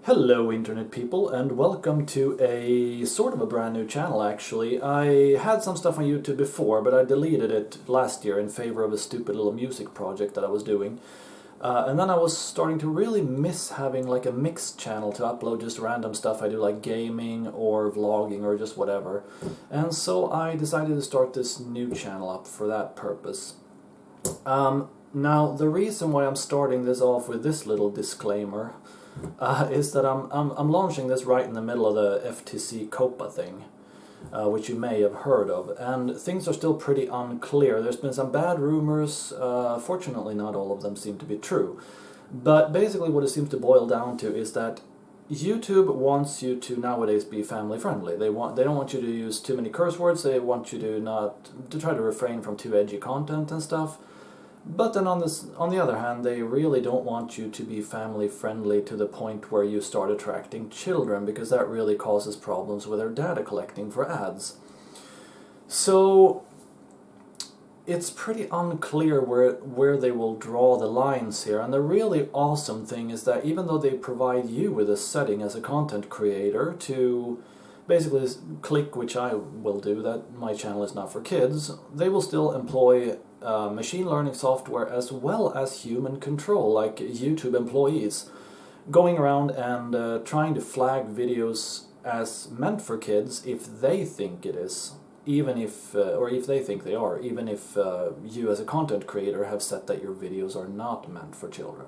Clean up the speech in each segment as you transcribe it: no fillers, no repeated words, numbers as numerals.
Hello internet people, and welcome to a sort of a brand new channel actually. I had some stuff on YouTube before, but I deleted it last year in favor of a stupid little music project that I was doing. And then I was starting to really miss having like a mixed channel to upload just random stuff I do, like gaming or vlogging or just whatever. And so I decided to start this new channel up for that purpose. Now the reason why I'm starting this off with this little disclaimer is that I'm launching this right in the middle of the FTC COPPA thing, which you may have heard of, and things are still pretty unclear. There's been some bad rumors. Fortunately not all of them seem to be true, but basically what it seems to boil down to is that YouTube wants you to nowadays be family friendly. They don't want you to use too many curse words. They want you to try to refrain from too edgy content and stuff. But then on the other hand, they really don't want you to be family friendly to the point where you start attracting children, because that really causes problems with their data collecting for ads. So it's pretty unclear where they will draw the lines here. And the really awesome thing is that even though they provide you with a setting as a content creator to basically click, which I will do, that my channel is not for kids, they will still employ machine learning software as well as human control, like YouTube employees, going around and trying to flag videos as meant for kids if they think it is, even if, or if they think they are, even if you as a content creator have set that your videos are not meant for children.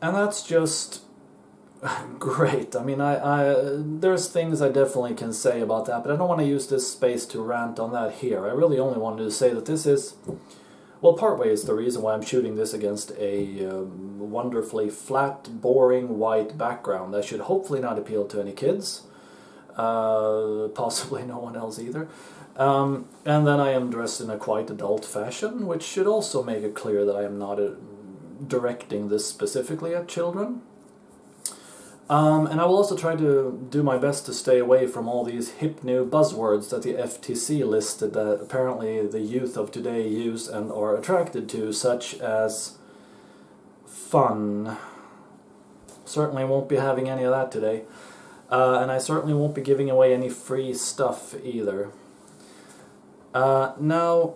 And that's just great. I mean, there's things I definitely can say about that, but I don't want to use this space to rant on that here. I really only wanted to say that this is, well, partway is the reason why I'm shooting this against a wonderfully flat, boring, white background that should hopefully not appeal to any kids, possibly no one else either. And then I am dressed in a quite adult fashion, which should also make it clear that I am not directing this specifically at children. And I will also try to do my best to stay away from all these hip new buzzwords that the FTC listed that apparently the youth of today use and are attracted to, such as fun. Certainly won't be having any of that today. And I certainly won't be giving away any free stuff either. Now,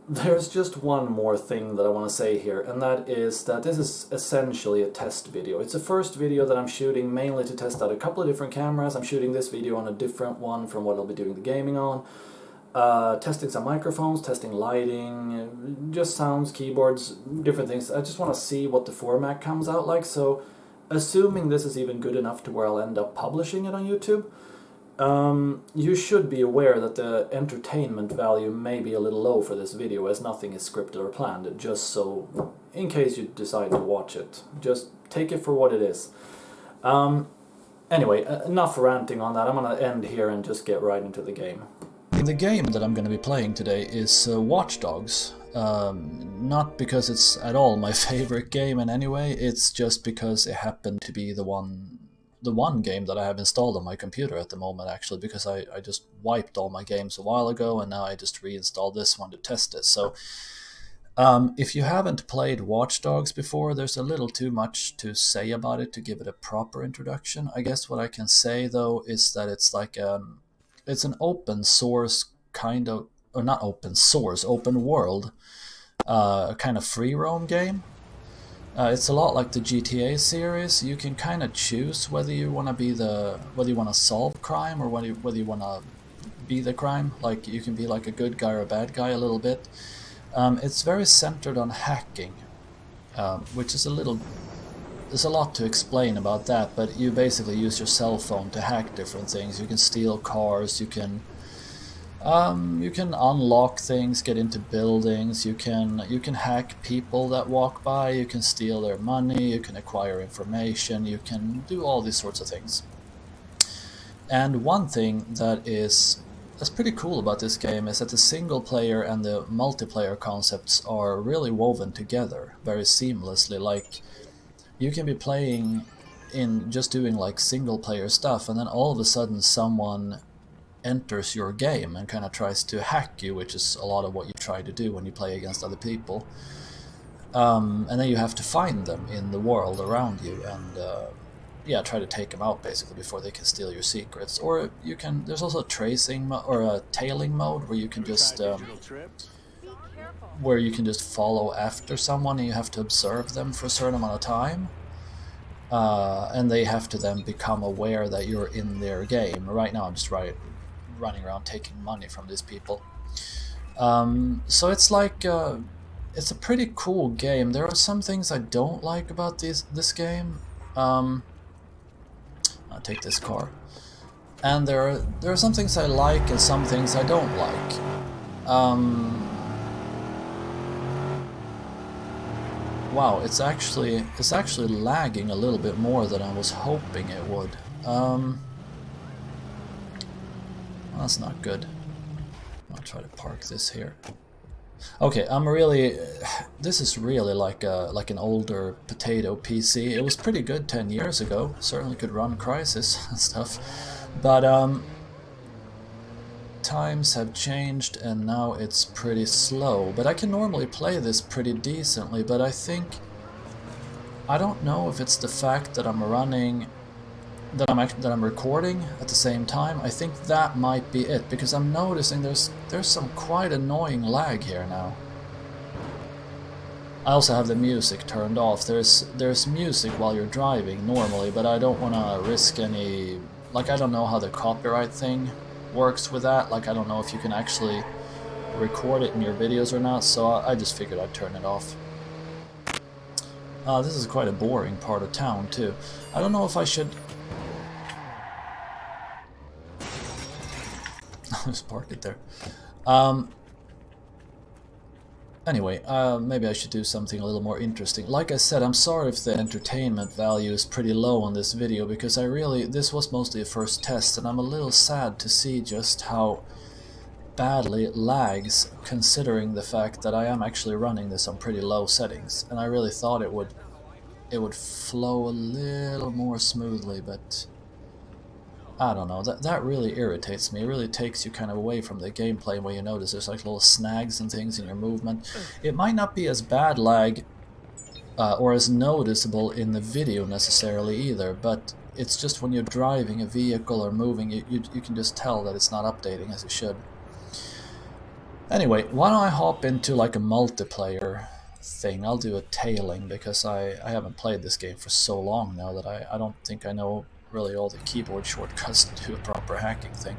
there's just one more thing that I want to say here, and that is that this is essentially a test video. It's the first video that I'm shooting mainly to test out a couple of different cameras. I'm shooting this video on a different one from what I'll be doing the gaming on. Testing some microphones, testing lighting, just sounds, keyboards, different things. I just want to see what the format comes out like, so assuming this is even good enough to where I'll end up publishing it on YouTube, you should be aware that the entertainment value may be a little low for this video, as nothing is scripted or planned, just so, in case you decide to watch it, just take it for what it is. Anyway, enough ranting on that. I'm going to end here and just get right into the game. The game that I'm going to be playing today is Watch Dogs. Not because it's at all my favorite game in any way, it's just because it happened to be the one game that I have installed on my computer at the moment, actually, because I just wiped all my games a while ago and now I just reinstalled this one to test it. So if you haven't played Watch Dogs before, there's a little too much to say about it to give it a proper introduction. I guess what I can say though is that it's like it's an open source kind of, or not open source, open world kind of free roam game. It's a lot like the GTA series. You can kind of choose whether you want to solve crime or whether you want to be the crime. Like, you can be like a good guy or a bad guy a little bit. It's very centered on hacking, which is there's a lot to explain about that, but you basically use your cell phone to hack different things. You can steal cars, you can unlock things, get into buildings, you can hack people that walk by, you can steal their money, you can acquire information, you can do all these sorts of things. And one thing that's pretty cool about this game is that the single player and the multiplayer concepts are really woven together very seamlessly. Like, you can be playing in just doing like single player stuff, and then all of a sudden someone enters your game and kind of tries to hack you, which is a lot of what you try to do when you play against other people. And then you have to find them in the world around you, and yeah, try to take them out basically before they can steal your secrets. Or you can, there's also a tracing or a tailing mode where you can just follow after someone and you have to observe them for a certain amount of time. And they have to then become aware that you're in their game. Right now I'm just running around taking money from these people. So it's like it's a pretty cool game. There are some things I don't like about this game. I'll take this car. And there are some things I like and some things I don't like. Wow, it's actually lagging a little bit more than I was hoping it would. That's not good. I'll try to park this here. Okay, this is really like an older potato PC. It was pretty good 10 years ago. Certainly could run Crysis and stuff. But times have changed and now it's pretty slow. But I can normally play this pretty decently, but I don't know if it's the fact that I'm recording at the same time. I think that might be it, because I'm noticing there's some quite annoying lag here now. I also have the music turned off. There's music while you're driving normally, but I don't want to risk any, like, I don't know how the copyright thing works with that. Like, I don't know if you can actually record it in your videos or not, so I just figured I'd turn it off. This is quite a boring part of town too. I don't know if I should just park it there. Anyway, maybe I should do something a little more interesting. Like I said, I'm sorry if the entertainment value is pretty low on this video, because this was mostly a first test, and I'm a little sad to see just how badly it lags, considering the fact that I am actually running this on pretty low settings, and I really thought it would flow a little more smoothly, but I don't know, that really irritates me. It really takes you kind of away from the gameplay when you notice there's like little snags and things in your movement. It might not be as bad lag or as noticeable in the video necessarily either, but it's just when you're driving a vehicle or moving, you can just tell that it's not updating as it should. Anyway, why don't I hop into like a multiplayer thing? I'll do a tailing, because I haven't played this game for so long now that I don't think I know really all the keyboard shortcuts to do a proper hacking thing.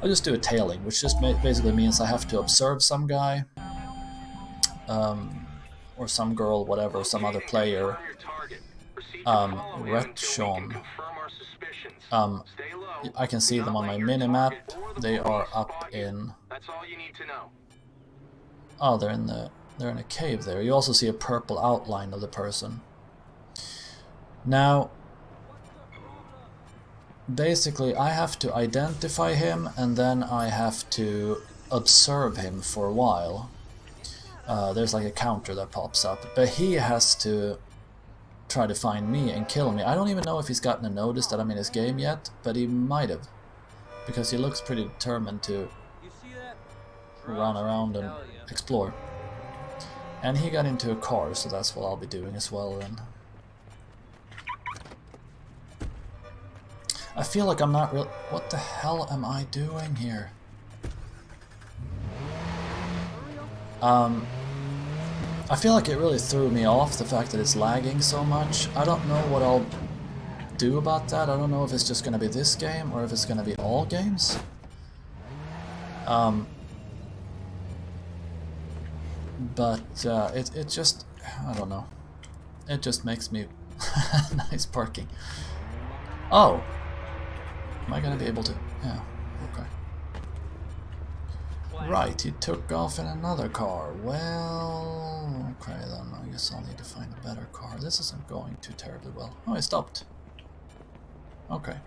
I'll just do a tailing, which just basically means I have to observe some guy, or some girl, whatever, some other player. RhettSchon. I can see them on my minimap. They are up in... Oh, they're in a cave there. You also see a purple outline of the person. Now, basically, I have to identify him, and then I have to observe him for a while. There's like a counter that pops up, but he has to try to find me and kill me. I don't even know if he's gotten a notice that I'm in his game yet, but he might have, because he looks pretty determined to run around and explore. And he got into a car, so that's what I'll be doing as well then. I feel like I'm not real. What the hell am I doing here? I feel like it really threw me off, the fact that it's lagging so much. I don't know what I'll do about that. I don't know if it's just going to be this game or if it's going to be all games. But it just, I don't know. It just makes me... Nice parking. Oh! Am I going to be able to... Yeah, okay. Right, he took off in another car. Well, okay then, I guess I'll need to find a better car. This isn't going too terribly well. Oh, he stopped. Okay.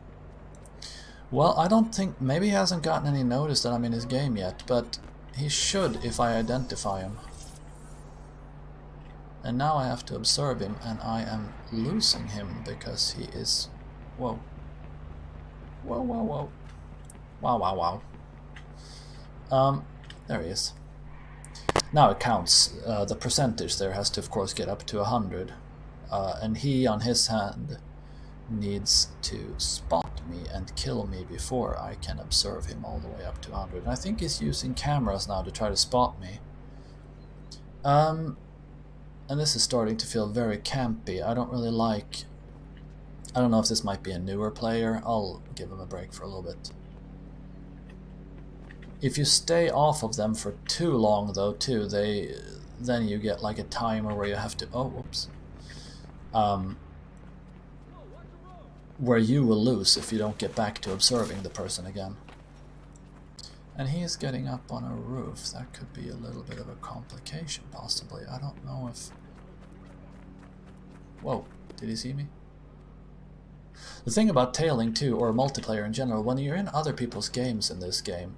Well, I don't think... Maybe he hasn't gotten any notice that I'm in his game yet, but he should if I identify him. And now I have to observe him, and I am losing him because he is... Whoa. Whoa, whoa, whoa. Wow, wow, wow. There he is. Now it counts. The percentage there has to, of course, get up to 100. And he, on his hand, needs to spot me and kill me before I can observe him all the way up to 100. And I think he's using cameras now to try to spot me. And this is starting to feel very campy. I don't really like... I don't know if this might be a newer player. I'll give him a break for a little bit. If you stay off of them for too long though too, then you get like a timer where you have to... Oh, whoops. Where you will lose if you don't get back to observing the person again. And he is getting up on a roof. That could be a little bit of a complication, possibly. I don't know if... Whoa, did he see me? The thing about tailing too, or multiplayer in general, when you're in other people's games in this game,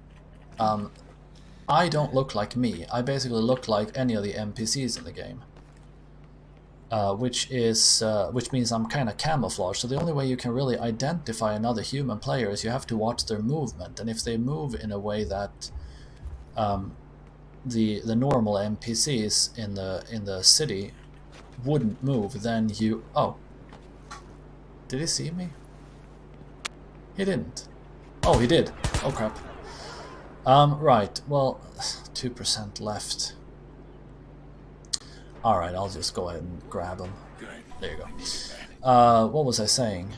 I don't look like me. I basically look like any of the NPCs in the game. Which means I'm kind of camouflaged. So the only way you can really identify another human player is you have to watch their movement, and if they move in a way that the normal NPCs in the city wouldn't move, then you... Oh, did he see me? He didn't. Oh, he did. Oh crap. Right. Well, 2% left. Alright, I'll just go ahead and grab him. There you go. What was I saying?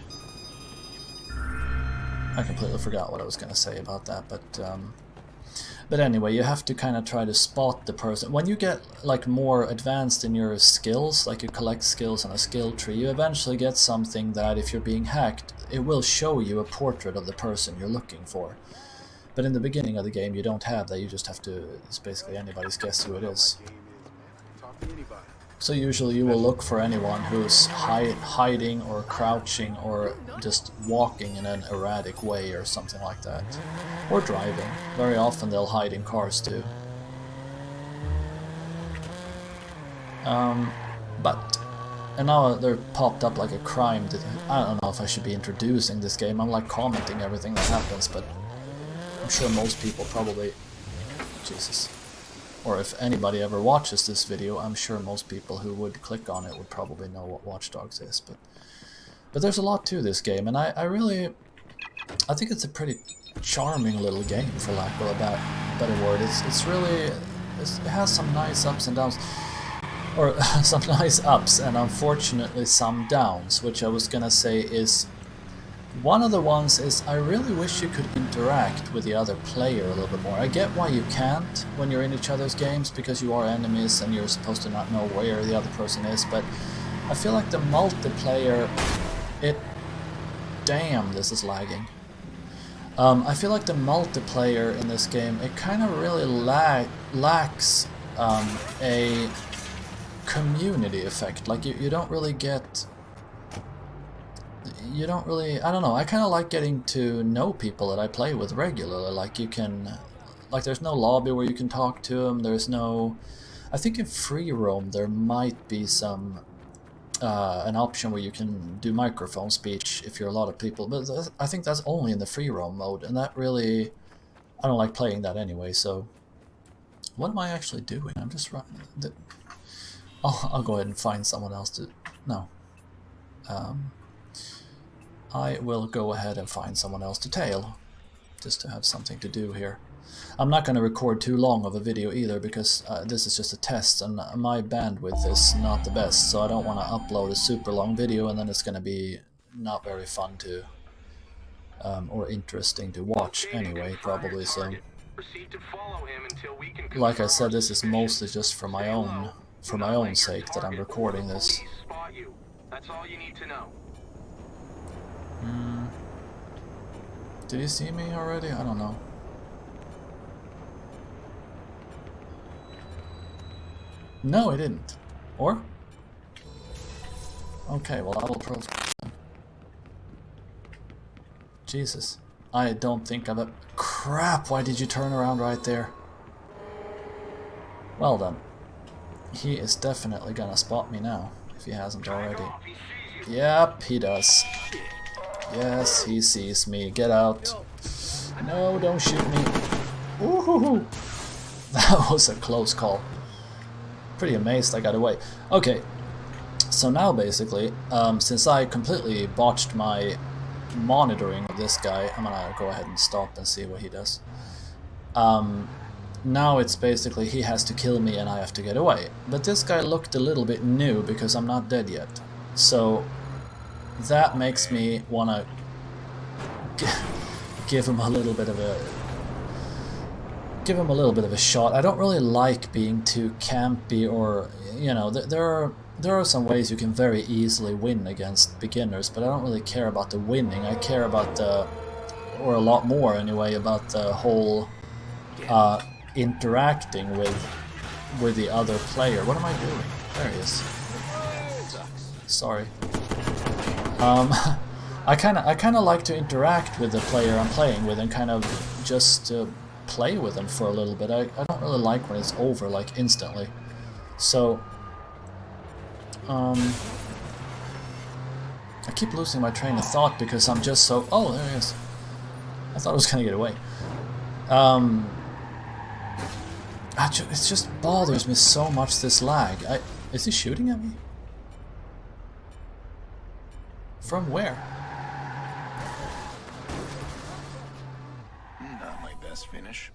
I completely forgot what I was going to say about that, but anyway, you have to kind of try to spot the person. When you get like more advanced in your skills, like you collect skills on a skill tree, you eventually get something that if you're being hacked, it will show you a portrait of the person you're looking for. But in the beginning of the game, you don't have that. You just have to... It's basically anybody's guess who it is. So usually you will look for anyone who's hiding or crouching or just walking in an erratic way or something like that. Or driving. Very often they'll hide in cars too. And now there popped up like a crime. I don't know if I should be introducing this game. I'm like commenting everything that happens, but I'm sure most people probably... Jesus. Or if anybody ever watches this video, I'm sure most people who would click on it would probably know what Watch Dogs is. But there's a lot to this game, and I think it's a pretty charming little game, for lack of a better word. It has some nice ups and downs, or some nice ups, and unfortunately some downs, which I was gonna say is... One of the ones is I really wish you could interact with the other player a little bit more. I get why you can't when you're in each other's games, because you are enemies and you're supposed to not know where the other person is, but I feel like the multiplayer... Damn, this is lagging. I feel like the multiplayer in this game, it kind of really lacks a community effect. Like, you don't really get... You don't really... I don't know, I kind of like getting to know people that I play with regularly. Like, you can... Like, there's no lobby where you can talk to them, there's no... I think in free roam there might be some... an option where you can do microphone speech if you're a lot of people, but I think that's only in the free roam mode, and that really... I don't like playing that anyway, so... What am I actually doing? I'm just running... I'll go ahead and find someone else to... No. I will go ahead and find someone else to tail, just to have something to do here. I'm not going to record too long of a video either, because this is just a test, and my bandwidth is not the best, so I don't want to upload a super long video, and then it's going to be not very fun to, or interesting to watch anyway, probably, so... Like I said, this is mostly just for my own sake that I'm recording this. That's all you need to know. Did he see me already? I don't know. No, he didn't. Or? Okay, well, I will prove. Jesus. I don't think I've... Crap, why did you turn around right there? Well then. He is definitely gonna spot me now, if he hasn't already. Yep, he does. Yes, he sees me. Get out. No, don't shoot me. Ooh, that was a close call. Pretty amazed I got away. Okay, So now basically, since I completely botched my monitoring of this guy, I'm gonna go ahead and stop and see what he does. Now it's basically he has to kill me and I have to get away. But this guy looked a little bit new because I'm not dead yet. So that makes me wanna give him a little bit of a shot. I don't really like being too campy, or you know, there are some ways you can very easily win against beginners, but I don't really care about the winning. I care about or a lot more anyway, about the whole interacting with the other player. What am I doing? There he is. Sorry. I kind of like to interact with the player I'm playing with and kind of just play with them for a little bit. I don't really like when it's over like instantly. So I keep losing my train of thought because I'm just so... Oh, there he is. I thought I was gonna get away. It just bothers me so much, this lag. Is he shooting at me? From where? Not my best finish.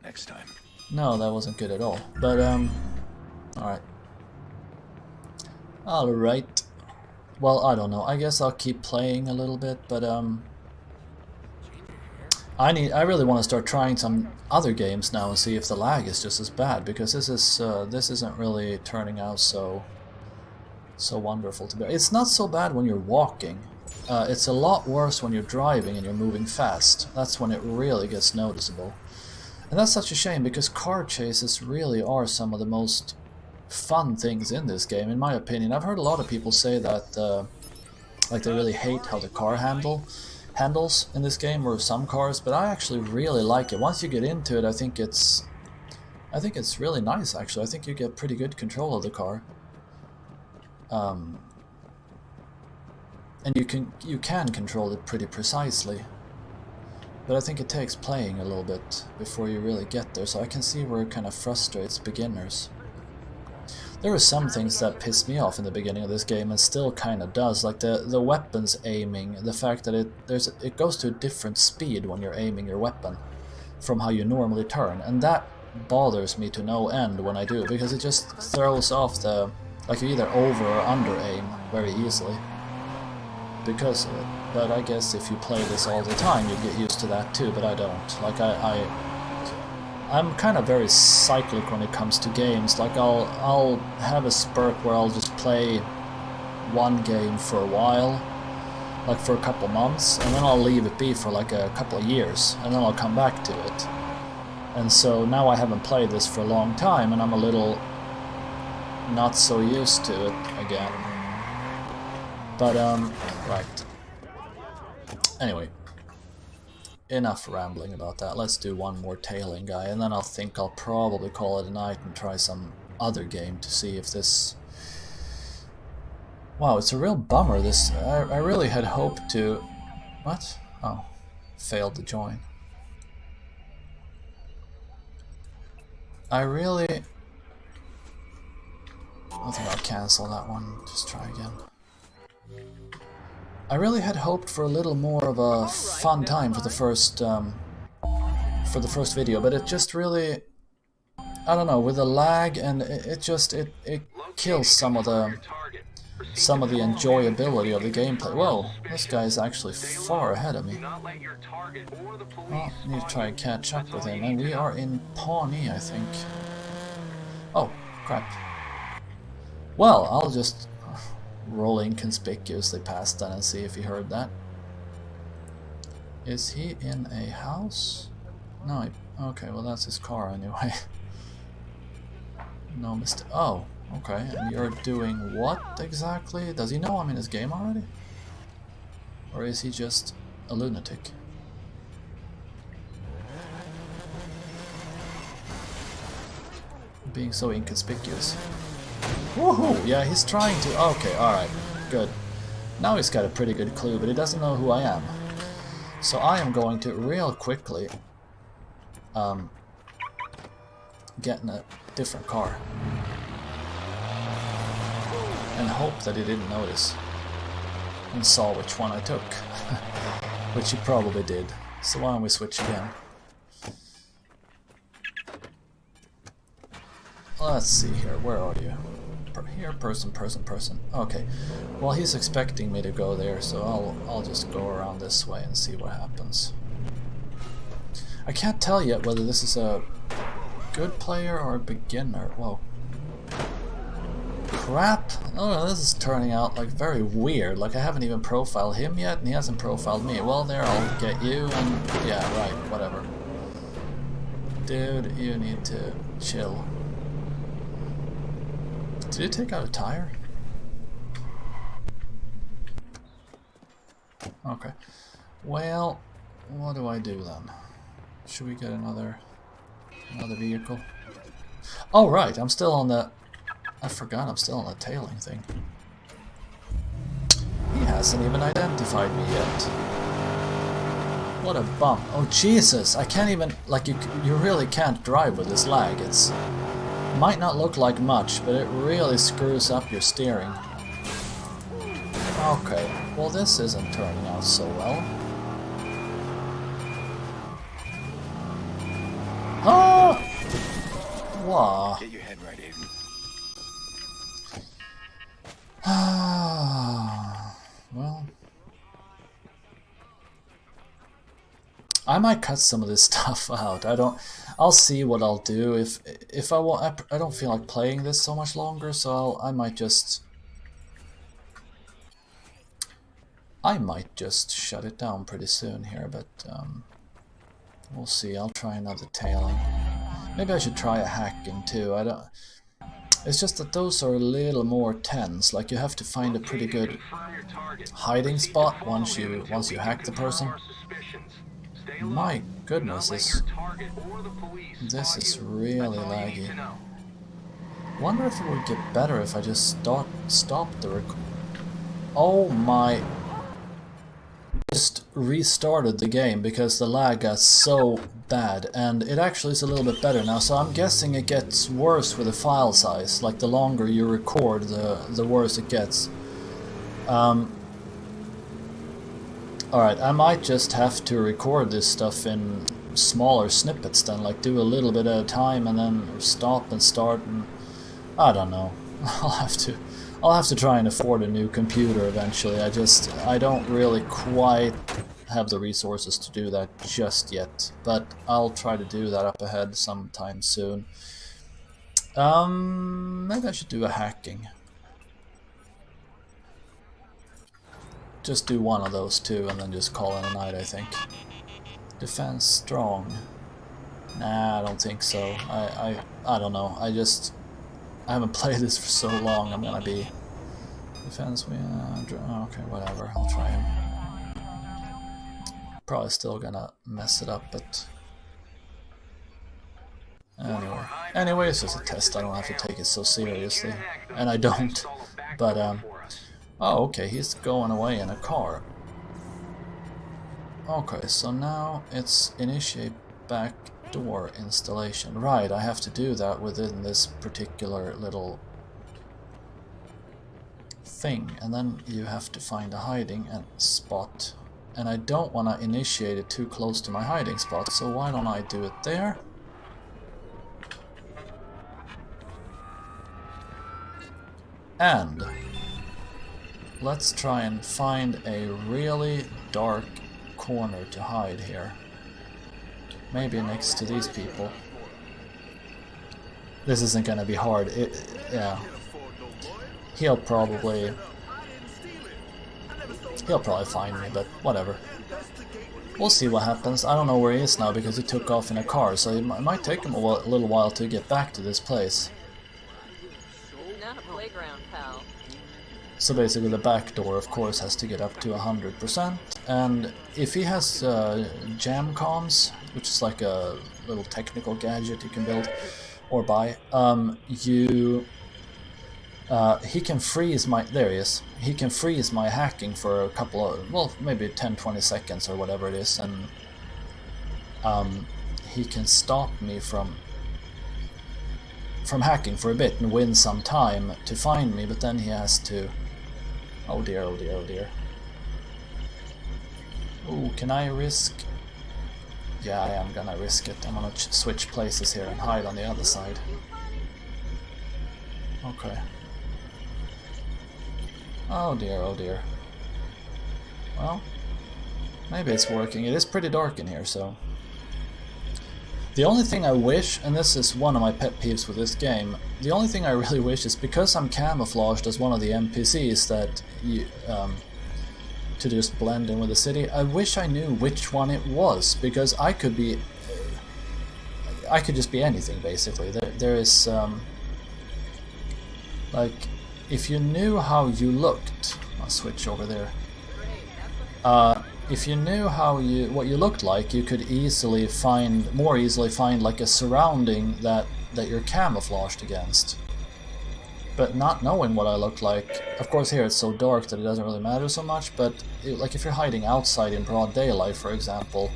Next time. No, that wasn't good at all. But, alright. Alright. Well, I don't know. I guess I'll keep playing a little bit, but, I really want to start trying some other games now and see if the lag is just as bad, because this isn't really turning out so wonderful to be. It's not so bad when you're walking. It's a lot worse when you're driving and you're moving fast. That's when it really gets noticeable. And that's such a shame, because car chases really are some of the most fun things in this game, in my opinion. I've heard a lot of people say that like they really hate how the car handles in this game, or some cars, but I actually really like it. Once you get into it, I think it's really nice, actually. I think you get pretty good control of the car. And you can control it pretty precisely. But I think it takes playing a little bit before you really get there, so I can see where it kind of frustrates beginners. There are some things that piss me off in the beginning of this game, and still kind of does, like the weapons aiming, the fact that it goes to a different speed when you're aiming your weapon from how you normally turn, and that bothers me to no end when I do, because it just throws off like you either over or under aim very easily because of it. But I guess if you play this all the time, you get used to that too, but I don't. Like I'm kind of very cyclic when it comes to games. Like I'll have a spurt where I'll just play one game for a while, like for a couple months, and then I'll leave it be for like a couple of years, and then I'll come back to it. And so now I haven't played this for a long time, and I'm a little not so used to it again. But right. Anyway, enough rambling about that. Let's do one more tailing guy, and then I'll probably call it a night and try some other game to see if this... Wow, it's a real bummer. This I really had hoped to... What? Oh, failed to join. I think I'll cancel that one. Just try again. I really had hoped for a little more of a fun time for the first video, but it just really, I don't know, with the lag, and it kills some of the enjoyability of the gameplay. Whoa, this guy's actually far ahead of me. Well, I need to try and catch up with him, and we are in Pawnee, I think. Oh, crap. Well, I'll just roll inconspicuously past that and see if he heard that. Is he in a house? No, okay, well that's his car anyway. No mistake. Oh, okay, and you're doing what exactly? Does he know I'm in his game already? Or is he just a lunatic? Being so inconspicuous. Woohoo! Yeah, he's trying to... Okay, alright. Good. Now he's got a pretty good clue, but he doesn't know who I am. So I am going to real quickly get in a different car. and hope that he didn't notice and saw which one I took. Which he probably did. So why don't we switch again? Let's see here, where are you? Here, person. Okay. Well, he's expecting me to go there, so I'll just go around this way and see what happens. I can't tell yet whether this is a good player or a beginner. Whoa. Crap! Oh, this is turning out like very weird. Like I haven't even profiled him yet, and he hasn't profiled me. Well, there, I'll get you, and yeah, right, whatever. Dude, you need to chill. Did it take out a tire? Okay. Well, what do I do then? Should we get another vehicle? Oh right, I'm still on the... I forgot I'm still on the tailing thing. He hasn't even identified me yet. What a bum. Oh Jesus, I can't even... Like, you really can't drive with this lag. It's... Might not look like much, but it really screws up your steering. Okay, well this isn't turning out so well. Ah! Wow. Get your head right, Aiden. Well, I might cut some of this stuff out. I'll see what I'll do. If I want, I don't feel like playing this so much longer, so I might just shut it down pretty soon here. But we'll see. I'll try another tailing. Maybe I should try a hacking too. It's just that those are a little more tense. Like you have to find a pretty good hiding spot once you hack the person. My goodness, this is really laggy. Wonder if it would get better if I just stopped the record. Oh my! Just restarted the game because the lag got so bad, and it actually is a little bit better now. So I'm guessing it gets worse with the file size. Like the longer you record, the worse it gets. Alright, I might just have to record this stuff in smaller snippets then, like do a little bit at a time and then stop and start, and I don't know. I'll have to try and afford a new computer eventually. I don't really quite have the resources to do that just yet, but I'll try to do that up ahead sometime soon. Maybe I should do a hacking. Just do one of those two and then just call it a night, I think. Defense strong. Nah, I don't think so. I don't know. I haven't played this for so long. I'm gonna be defense. Okay, whatever. I'll try him. Probably still gonna mess it up, but anyway, it's just a test. I don't have to take it so seriously, and I don't. But oh, okay, he's going away in a car. Okay, so now it's initiate back door installation. Right, I have to do that within this particular little thing, and then you have to find a hiding and spot. And I don't want to initiate it too close to my hiding spot, so why don't I do it there? And let's try and find a really dark corner to hide here. Maybe next to these people. This isn't gonna be hard. Yeah. He'll probably find me, but whatever. We'll see what happens. I don't know where he is now because he took off in a car, so it might take him a little while to get back to this place. Not a playground, pal. So basically the back door, of course, has to get up to 100%, and if he has jam comms, which is like a little technical gadget you can build or buy, he can freeze my... There he is. He can freeze my hacking for a couple of... well, maybe 10-20 seconds or whatever it is, and he can stop me from from hacking for a bit and win some time to find me, but then he has to... Oh dear, oh dear, oh dear. Ooh, can I risk... Yeah, I am gonna risk it. I'm gonna switch places here and hide on the other side. Okay. Oh dear, oh dear. Well, maybe it's working. It is pretty dark in here, so... The only thing I wish, and this is one of my pet peeves with this game, the only thing I really wish is because I'm camouflaged as one of the NPCs that you, to just blend in with the city, I wish I knew which one it was, because I could be... I could just be anything, basically. There is... like, if you knew how you looked... I'll switch over there. If you knew what you looked like, you could more easily find like a surrounding that you're camouflaged against. But not knowing what I looked like, of course here it's so dark that it doesn't really matter so much, but like if you're hiding outside in broad daylight, for example,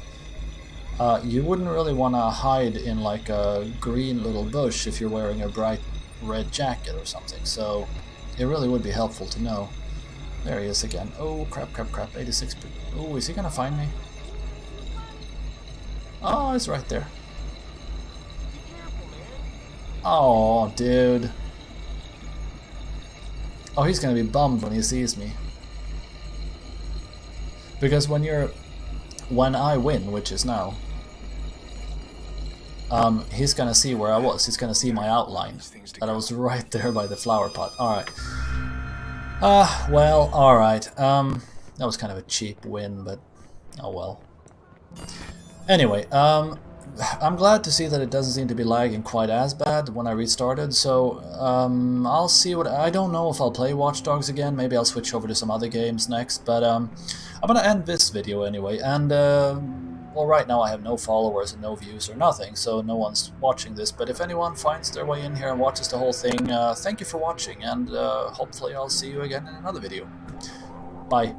you wouldn't really want to hide in like a green little bush if you're wearing a bright red jacket or something, so it really would be helpful to know. There he is again. Oh, crap, crap, crap. 86. Oh, is he gonna find me? Oh, he's right there. Oh, dude. Oh, he's gonna be bummed when he sees me. Because when I win, which is now, he's gonna see where I was. He's gonna see my outline. That I was right there by the flower pot. Alright. Well, alright. That was kind of a cheap win, but oh well. Anyway, I'm glad to see that it doesn't seem to be lagging quite as bad when I restarted, so I'll see what... I don't know if I'll play Watch Dogs again, maybe I'll switch over to some other games next, but I'm gonna end this video anyway, and well, right now I have no followers and no views or nothing, so no one's watching this, but if anyone finds their way in here and watches the whole thing, thank you for watching, and hopefully I'll see you again in another video. Bye.